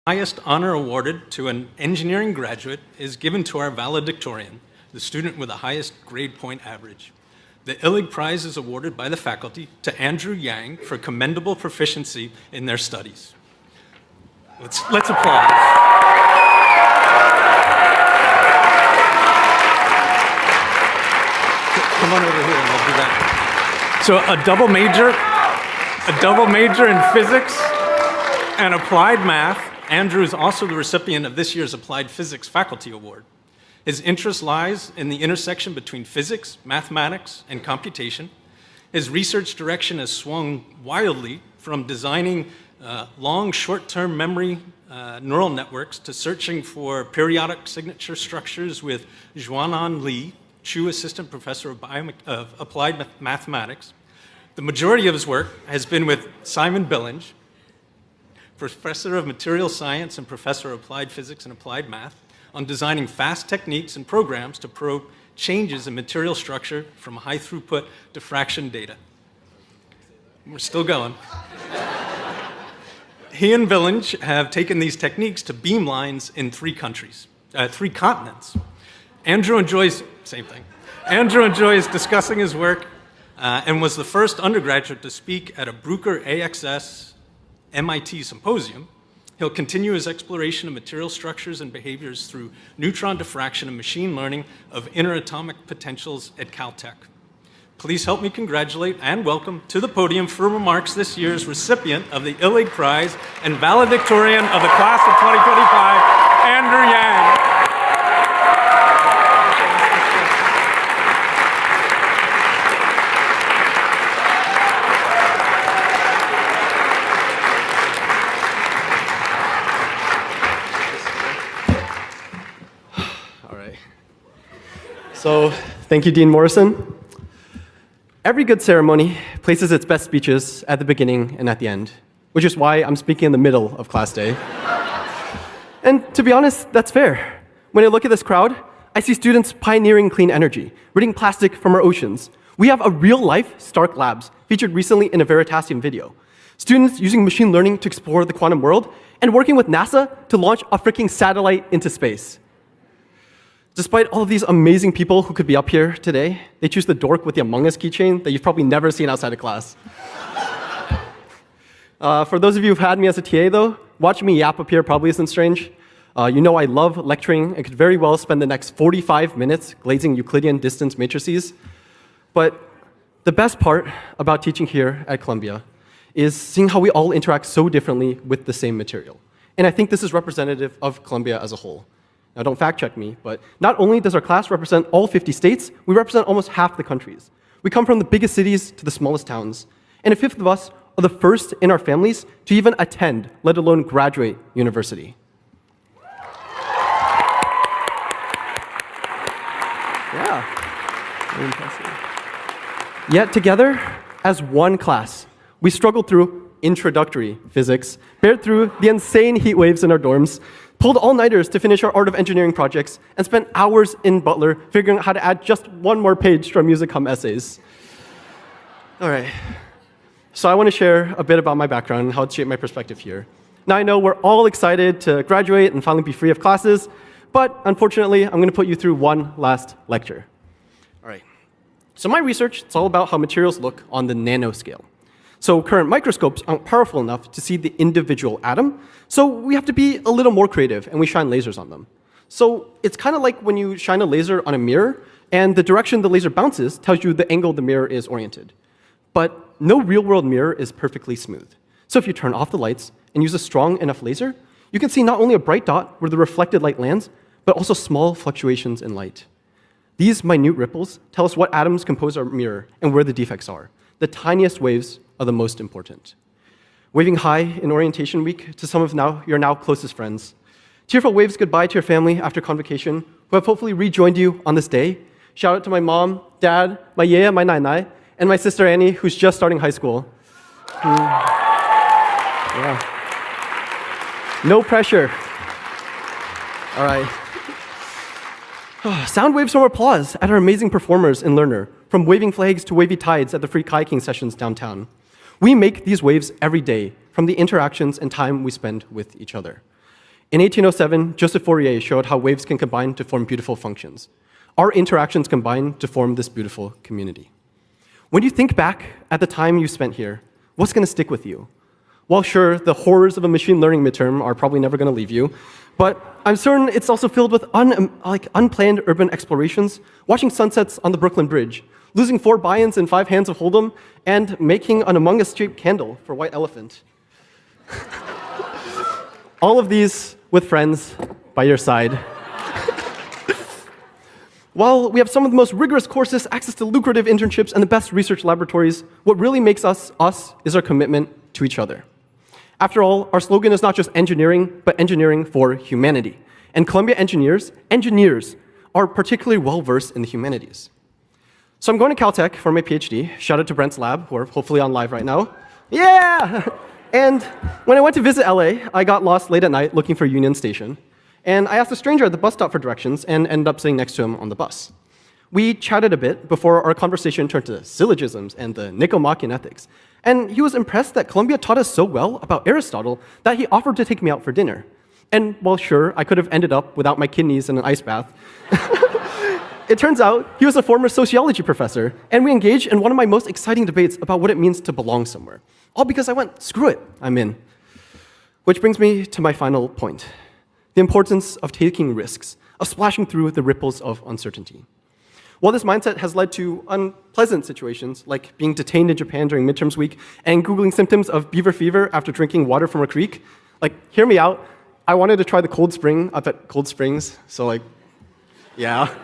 highest honor awarded to an engineering graduate is given to our valedictorian, the student with the highest grade point average. The Illig Prize is awarded by the faculty to Andrew Yang for commendable proficiency in their studies. Let's applaud. Come on over here and I'll do that. So a double major in physics and applied math. Andrew is also the recipient of this year's Applied Physics Faculty Award. His interest lies in the intersection between physics, mathematics, and computation. His research direction has swung wildly from designing long, short-term memory neural networks to searching for periodic signature structures with Juanan Li, Chu Assistant Professor of Applied Mathematics. The majority of his work has been with Simon Billinge, Professor of Material Science and Professor of Applied Physics and Applied Math, on designing fast techniques and programs to probe changes in material structure from high-throughput diffraction data. We're still going. He and Billinge have taken these techniques to beamlines in 3 continents. Andrew enjoys discussing his work and was the first undergraduate to speak at a Bruker AXS MIT symposium. He'll continue his exploration of material structures and behaviors through neutron diffraction and machine learning of interatomic potentials at Caltech. Please help me congratulate and welcome to the podium for remarks this year's recipient of the Illig Prize and valedictorian of the class of 2025, Andrew Yang. So, thank you, Dean Morrison. Every good ceremony places its best speeches at the beginning and at the end, which is why I'm speaking in the middle of class day. And to be honest, that's fair. When I look at this crowd, I see students pioneering clean energy, ridding plastic from our oceans. We have a real-life Stark Labs featured recently in a Veritasium video. Students using machine learning to explore the quantum world and working with NASA to launch a freaking satellite into space. Despite all of these amazing people who could be up here today, they choose the dork with the Among Us keychain that you've probably never seen outside of class. For those of you who've had me as a TA, though, watching me yap up here probably isn't strange. You know I love lecturing and could very well spend the next 45 minutes glazing Euclidean distance matrices. But the best part about teaching here at Columbia is seeing how we all interact so differently with the same material. And I think this is representative of Columbia as a whole. Now, don't fact check me, but not only does our class represent all 50 states, we represent almost half the countries. We come from the biggest cities to the smallest towns. And a fifth of us are the first in our families to even attend, let alone graduate, university. Yeah, very impressive. Yet together, as one class, we struggled through introductory physics, bared through the insane heat waves in our dorms, pulled all-nighters to finish our Art of Engineering projects, and spent hours in Butler figuring out how to add just one more page to our music hum essays. All right, so I want to share a bit about my background and how it shaped my perspective here. Now I know we're all excited to graduate and finally be free of classes, but unfortunately, I'm going to put you through one last lecture. All right, so my research, it's all about how materials look on the nanoscale. So current microscopes aren't powerful enough to see the individual atom, so we have to be a little more creative, and we shine lasers on them. So it's kind of like when you shine a laser on a mirror, and the direction the laser bounces tells you the angle the mirror is oriented. But no real-world mirror is perfectly smooth. So if you turn off the lights and use a strong enough laser, you can see not only a bright dot where the reflected light lands, but also small fluctuations in light. These minute ripples tell us what atoms compose our mirror and where the defects are. The tiniest waves are the most important. Waving hi in orientation week to some of your now closest friends. Tearful waves goodbye to your family after convocation, who have hopefully rejoined you on this day. Shout out to my mom, dad, my yaya, my nainai, and my sister Annie, who's just starting high school. Yeah. No pressure. All right. Sound waves from applause at our amazing performers in Learner, from waving flags to wavy tides at the free kayaking sessions downtown. We make these waves every day from the interactions and time we spend with each other. In 1807, Joseph Fourier showed how waves can combine to form beautiful functions. Our interactions combine to form this beautiful community. When you think back at the time you spent here, what's going to stick with you? Well, sure, the horrors of a machine learning midterm are probably never going to leave you, but I'm certain it's also filled with unplanned urban explorations, watching sunsets on the Brooklyn Bridge, losing 4 buy-ins in 5 hands of Hold'em, and making an Among Us-shaped candle for White Elephant. All of these with friends by your side. While we have some of the most rigorous courses, access to lucrative internships, and the best research laboratories, what really makes us us is our commitment to each other. After all, our slogan is not just engineering, but engineering for humanity. And Columbia engineers are particularly well-versed in the humanities. So I'm going to Caltech for my PhD. Shout out to Brent's lab, who are hopefully on live right now. Yeah! And when I went to visit LA, I got lost late at night looking for Union Station. And I asked a stranger at the bus stop for directions and ended up sitting next to him on the bus. We chatted a bit before our conversation turned to syllogisms and the Nicomachean ethics. And he was impressed that Columbia taught us so well about Aristotle that he offered to take me out for dinner. And while sure, I could have ended up without my kidneys in an ice bath, it turns out he was a former sociology professor, and we engaged in one of my most exciting debates about what it means to belong somewhere. All because I went, screw it, I'm in. Which brings me to my final point, the importance of taking risks, of splashing through the ripples of uncertainty. While this mindset has led to unpleasant situations, like being detained in Japan during midterms week and Googling symptoms of beaver fever after drinking water from a creek, hear me out, I wanted to try the cold spring up at Cold Springs, so yeah.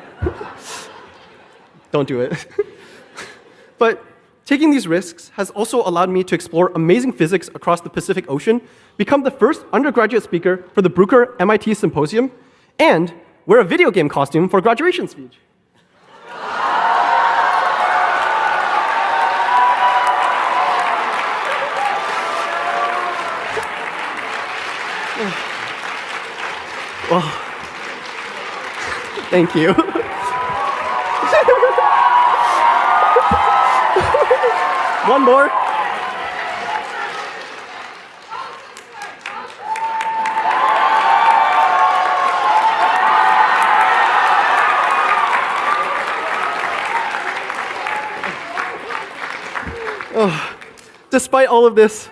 Don't do it. But taking these risks has also allowed me to explore amazing physics across the Pacific Ocean, become the first undergraduate speaker for the Bruker MIT Symposium, and wear a video game costume for a graduation speech. Well, thank you. One more. Oh, despite all of this,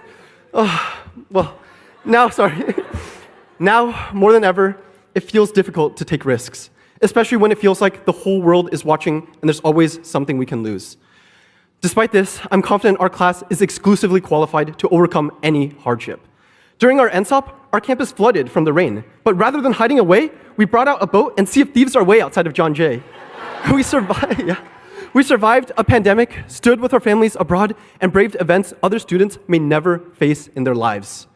now more than ever, it feels difficult to take risks, especially when it feels like the whole world is watching and there's always something we can lose. Despite this, I'm confident our class is exclusively qualified to overcome any hardship. During our NSOP, our campus flooded from the rain, but rather than hiding away, we brought out a boat and Sea of Thieves our way outside of John Jay. We survived a pandemic, stood with our families abroad, and braved events other students may never face in their lives.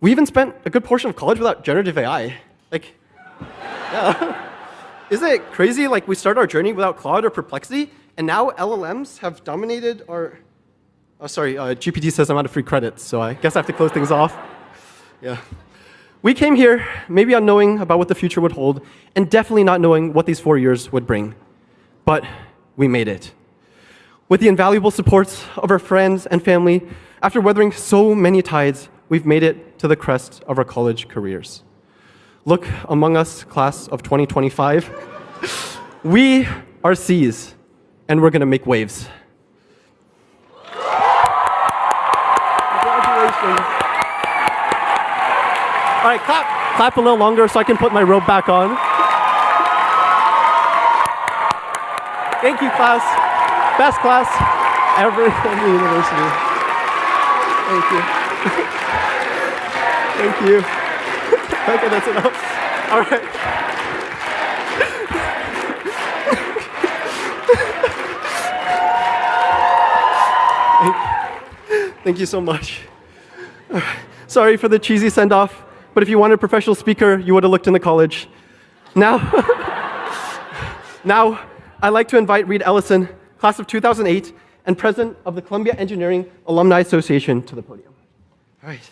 We even spent a good portion of college without generative AI. Yeah. Isn't it crazy? We started our journey without Claude or Perplexity, and now LLMs have dominated our... Oh, sorry, GPT says I'm out of free credits, so I guess I have to close things off. Yeah. We came here maybe unknowing about what the future would hold, and definitely not knowing what these 4 years would bring. But we made it. With the invaluable supports of our friends and family, after weathering so many tides, we've made it to the crest of our college careers. Look among us, class of 2025. We are C's, and we're going to make waves. Congratulations. All right, clap a little longer so I can put my robe back on. Thank you, class. Best class ever in the university. Thank you. Thank you. Okay, that's enough. All right. Thank you so much. Sorry for the cheesy send-off, but if you wanted a professional speaker, you would have looked in the college. Now, I'd like to invite Reed Ellison, class of 2008, and president of the Columbia Engineering Alumni Association, to the podium. All right.